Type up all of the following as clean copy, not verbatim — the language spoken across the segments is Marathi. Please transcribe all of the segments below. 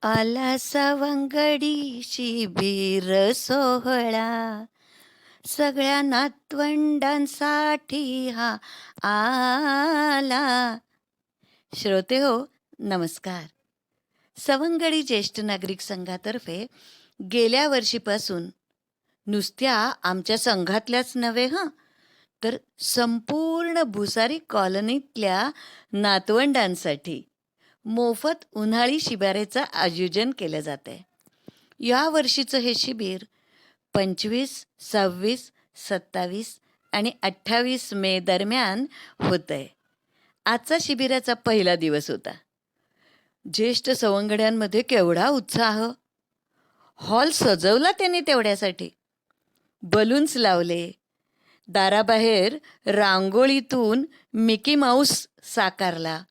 आला सवंगडी शिबिर सोहळा, सगळ्या नातवंडांसाठी हा आला. श्रोते हो, नमस्कार. सवंगडी ज्येष्ठ नागरिक संघातर्फे गेल्या वर्षीपासून नुसत्या आमच्या संघातल्याच नव्हे तर संपूर्ण भुसारी कॉलनीतल्या नातवंडांसाठी मोफत उन्हाळी शिबिराचं आयोजन केलं जात आहे. या वर्षीचं हे शिबिर 25, 26, 27 आणि 28 मे दरम्यान होतं आहे. आजचा शिबिराचा पहिला दिवस होता. ज्येष्ठ सवंगड्यांमध्ये केवढा उत्साह! हॉल सजवला त्यांनी तेवढ्यासाठी. बलून्स लावले, दाराबाहेर रांगोळीतून मिकी माऊस साकारला,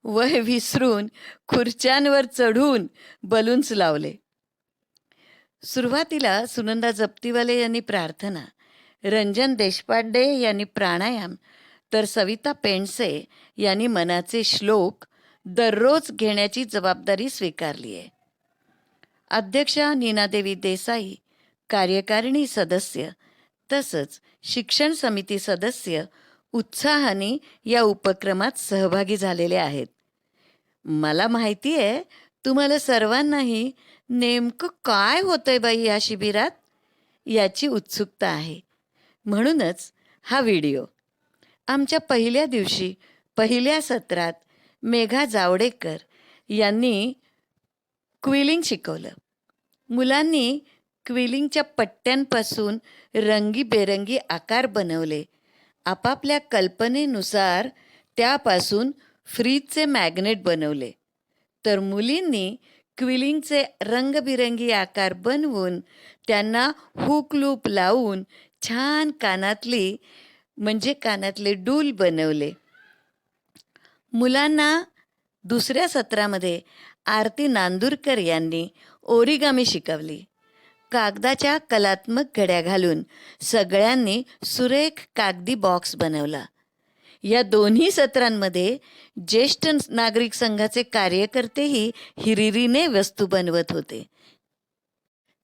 वय विसरून खुर्च्यांवर चढून बलून्स लावले. सुरुवातीला सुनंदा जप्तीवाले यांनी प्रार्थना, रंजन देशपांडे यांनी प्राणायाम, तर सविता पेंडसे यांनी मनाचे श्लोक दररोज घेण्याची जबाबदारी स्वीकारली आहे. अध्यक्षा नीनादेवी देसाई, कार्यकारिणी सदस्य तसंच शिक्षण समिती सदस्य उत्साहाने या उपक्रमात सहभागी झालेले आहेत. मला माहिती आहे तुम्हाला सर्वांनाही नेमकं काय होतंय बाई या शिबिरात याची उत्सुकता आहे. म्हणूनच हा व्हिडिओ. आमच्या पहिल्या दिवशी पहिल्या सत्रात मेघा जावडेकर यांनी क्विलिंग शिकवलं. मुलांनी क्विलिंगच्या पट्ट्यांपासून रंगीबेरंगी आकार बनवले. आपापल्या कल्पनेनुसार त्यापासून फ्रीजचे मॅग्नेट बनवले. तर मुलींनी क्विलिंगचे रंगबिरंगी आकार बनवून त्यांना हुक लूप लावून छान कानातले डूल बनवले. मुलांना दुसऱ्या सत्रामध्ये आरती नांदुरकर यांनी ओरिगामी शिकवली. कागदाच्या कलात्मक घड्या घालून सगळ्यांनी सुरेख कागदी बॉक्स बनवला. या दोन्ही सत्रांमध्ये ज्येष्ठ नागरिक संघाचे कार्यकर्तेही हिरिरीने वस्तू बनवत होते.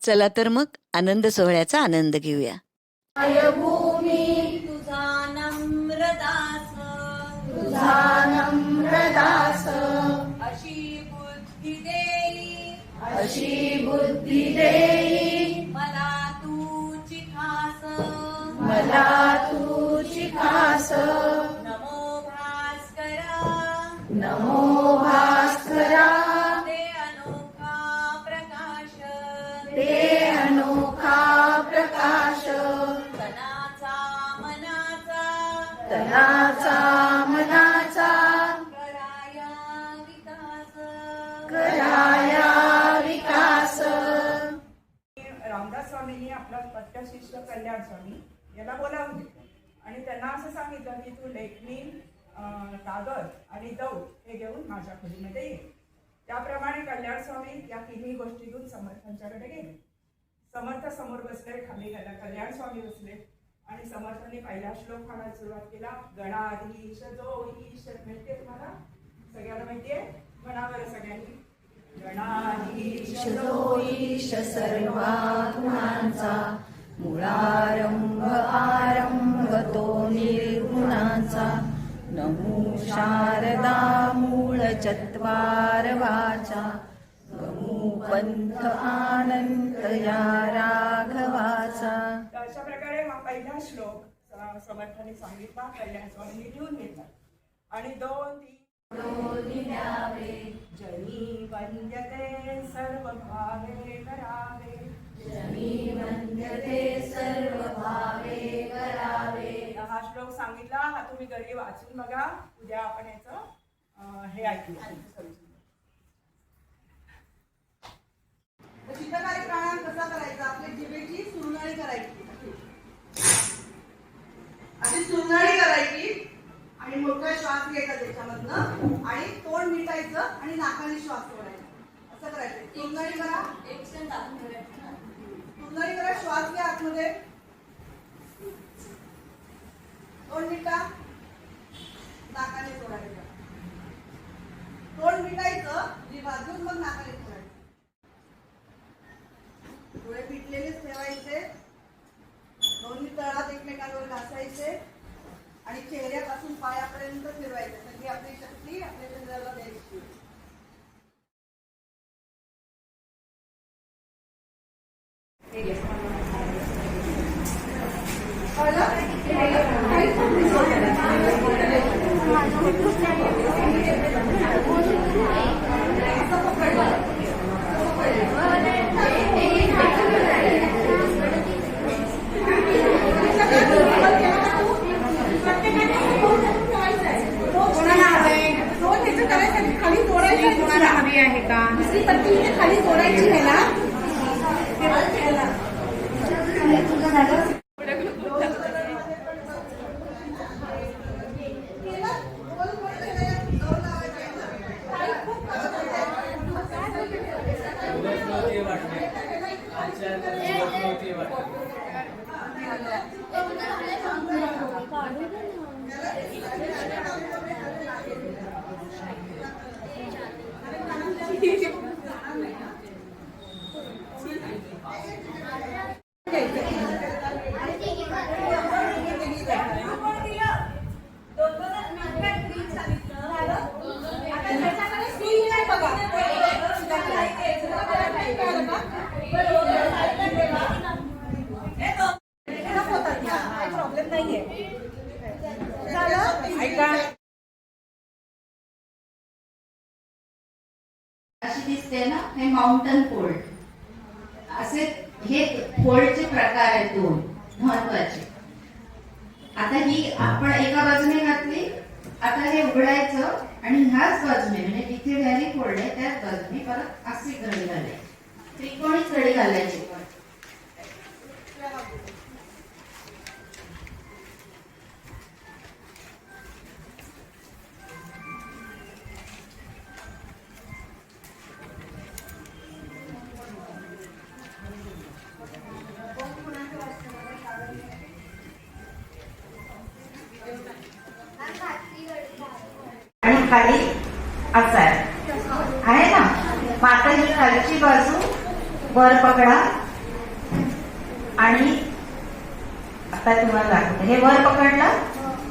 चला तर मग आनंद सोहळ्याचा आनंद घेऊया. अशी बुद्धी देई मला तूची खास नमो भास्करा ते अनोखा प्रकाश तनाचा मनाचा कराया विकास. रामदास स्वामींनी आपला पट्टशिष्य कल्याण स्वामी याला बोलावले आणि त्यांना असं सांगितलं की तू लेखणी, कागद आणि दौत हे घेऊन माझ्या खोलीमध्ये ये. त्याप्रमाणे कल्याण स्वामी या तिन्ही गोष्टी घेऊन समर्थांच्याकडे गेले. समर्थ समोर बसले, खाली गेला कल्याण स्वामी बसले आणि समर्थांनी पहिला श्लोक म्हणायला सुरुवात केला. गणाधीश जो ईश. माहितीये तुम्हाला? सगळ्यांना माहितीये? म्हणा बरं सगळ्यांनी. गणाधीश जो ईश सर्वा गुणांचा, मूळारंभ आरंभ तो निर्गुणाचा. नमो शारदा मूळ चत्वार वाचा, गमू पंथ आनंद या राघवाचा. अशा प्रकारे हा पहिला श्लोक समर्थांनी सांगितला. कल्याण स्वामींनी लिहून घेतला आणि 2-3 द्यावे जनी वंद्यते सर्व भावे करावे. जनी वंद्यते सर्व भावे करावे. हा श्लोक सांगितला. हा तुम्ही घरी वाचून बघा. उद्या आपण याचं हे ऐकूया. शीतकारी प्राणायाम कसा करायचा? आपल्या जिभेची सुरनाळी करायची, अशी सुरनाळी करायची आणि मोठा श्वास घ्यायचा त्याच्यामधनं आणि तोंड मिटायचं आणि नाकाने श्वास सोडायचा. असं करायचं. सुरनाळी करा, सुरनाळी करा. श्वास घ्या आतमध्ये, तोंड मिटा, नाकाने सोडायचं. तोंड मिटायचं, जी बाजून मग नाकाने सोडायचं. डोळे पिटलेलेच ठेवायचे, दोन्ही तळात एकमेकांवर घासायचे आणि चेहऱ्यापासून पायापर्यंत फिरवायचे. सगळी आपली शक्ती आपल्या शरीराला द्यायची. कोणाला हवी आहे का? दुसरी पत्ती खाली जोडायची आहे ना. अशी दिसते ना, हे माउंटन फोल्ड. असे हे फोल्डचे प्रकार आहेत दोन महत्वाचे. आता ही आपण एका बाजूने घातली, आता हे उघडायचं आणि ह्याच बाजूने म्हणजे जिथे व्हॅली फोल्ड आहे त्याच बाजूने परत अशी घडी घालायची, त्रिकोणीच घडी घालायची. आणि खाली असा आहे ना. मग आता ही खालची बाजू वर पकडा आणि आता तुम्हाला दाखवते. हे वर पकडलं.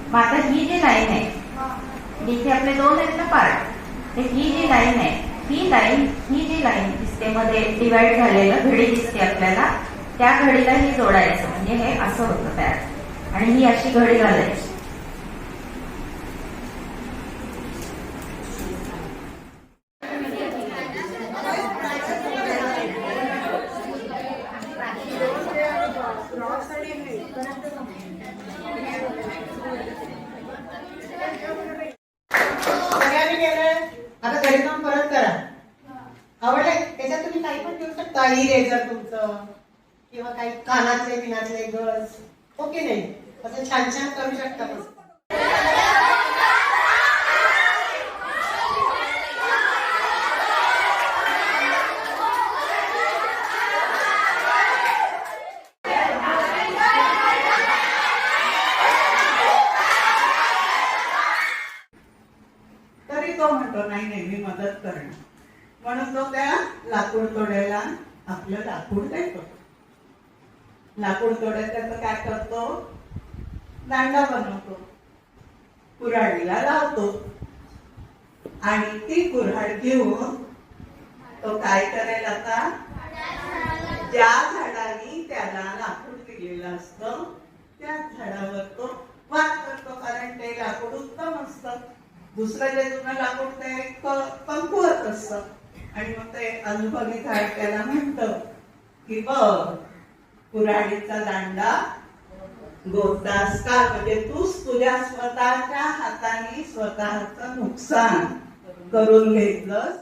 मग आता ही जी लाईन आहे, इथे आपले दोन आहेत ना पार्ट, ही जी लाईन आहे, ही जी लाईन दिसते मध्ये डिवाइड झालेलं घडी दिसते आपल्याला, त्या घडीला ही जोडायचं. म्हणजे हे असं होतं तयार आणि ही अशी घडी घालायची. आता घरी काम परत करा. आवडलंय त्याच्यात तुम्ही काही पण ठेवू शकता. इरेजर तुमचं किंवा काही कानातले पिनातले गर्ल्स, ओके नाही असं छान छान करू शकता. तरी तो म्हणतो नाही नाही मी मदत करणार, म्हणून तो त्या लाकूड तोड्याला आपलं लाकूड देतो. लाकूड तोड्यात त्याचं काय करतो, दांडा बनवतो, कुऱ्हाडीला लावतो आणि ती कुऱ्हाड घेऊन तो काय करेल, आता ज्या झाडाने त्याला लाकूड दिलेलं असतं त्या झाडावर तो वाद करतो. कारण ते लाकूड उत्तम असतं, दुसरं जे जुनं लाकूड ते कमकुवत असतं. आणि मग ते अनुभवी झाड त्याला म्हणतं की बघ कुऱ्हाडीचा दांडा गोदास का, म्हणजे तूच तुझ्या स्वतःच्या हाताने स्वतःचं नुकसान करून घेतलंस.